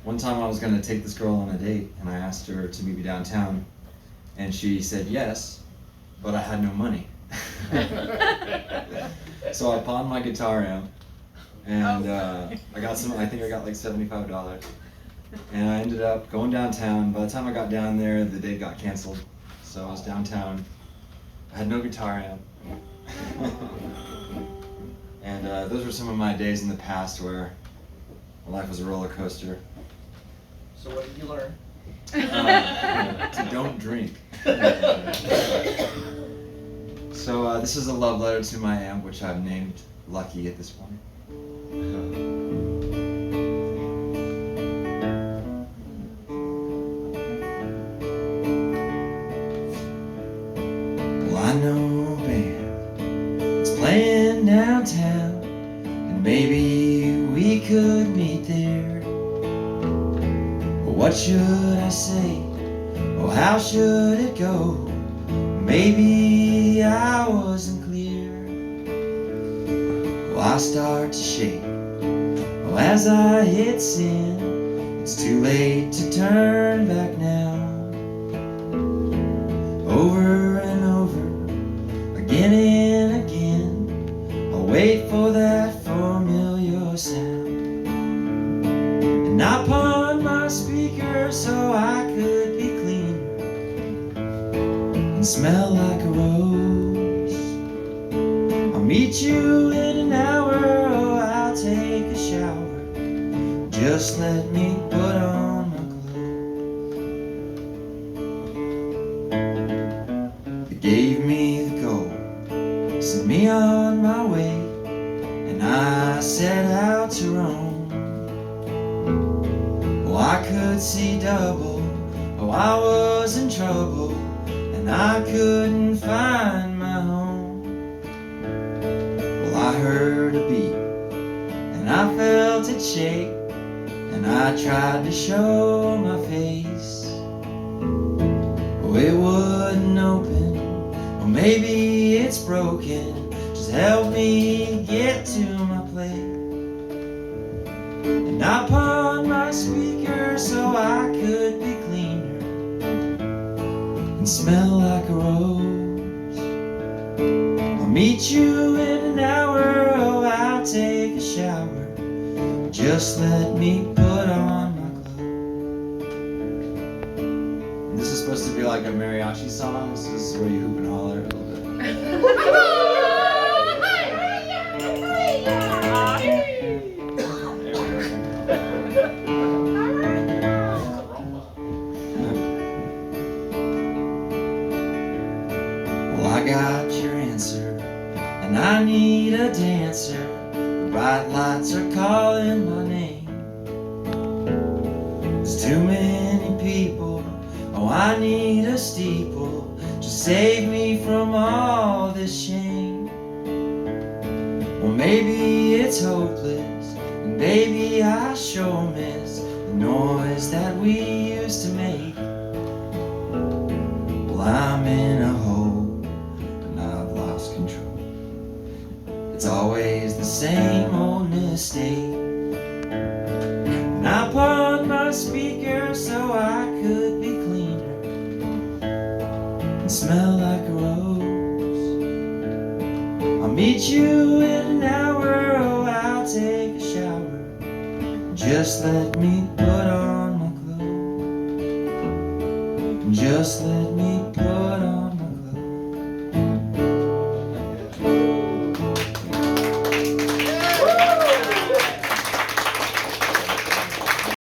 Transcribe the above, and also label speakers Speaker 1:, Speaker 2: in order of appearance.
Speaker 1: One time I was gonna take this girl on a date, and I asked her to meet me downtown, and she said yes, but I had no money. So I pawned my guitar amp, and I got some. I think I got like $75, and I ended up going downtown. By the time I got down there, the date got canceled, so I was downtown. I had no guitar amp. And those were some of my days in the past where life was a roller coaster.
Speaker 2: So what did you learn?
Speaker 1: To don't drink. So this is a love letter to my amp, which I've named Lucky at this point. Well, I know a band that's playing downtown, and maybe we could meet there. But what should I say? Oh, how should it go? Maybe I wasn't clear. Well, I start to shake. Oh, as I hit sin, it's too late to turn back now. Over and over, again and again, I'll wait for that familiar sound. And I pawned my speaker so I could be clean and smell like a rose. I'll meet you in an hour, oh, I'll take a shower. Just let me put on my clothes. They gave me the gold, sent me on my way, and I set out to roam. Oh, I could see double, oh, I was in trouble, and I couldn't find my home. Well, I heard a beat, and I felt it shake, and I tried to show my face. Oh, it wouldn't open, or maybe it's broken. Just help me get to my place. And I pawned my speaker so I could be cleaner and smell like a rose. I'll meet you in an hour, oh, I'll take a shower. Just let me put on my clothes. And this is supposed to be like a mariachi song. This is where you hoop and holler a little bit. Well, I got your answer, and I need a dancer. The bright lights are calling my name. There's too many people, oh, I need a steeple. Just save me from all this shame. Well, maybe it's hopeless, and baby, I sure miss the noise that we used to make. Well, I'm in a hole, and I've lost control. It's always the same old mistake. And I pawned my speaker so I could be cleaner and smell like a rose. I'll meet you in an hour, oh, I'll take a shower. Just let me put on my clothes. Just let me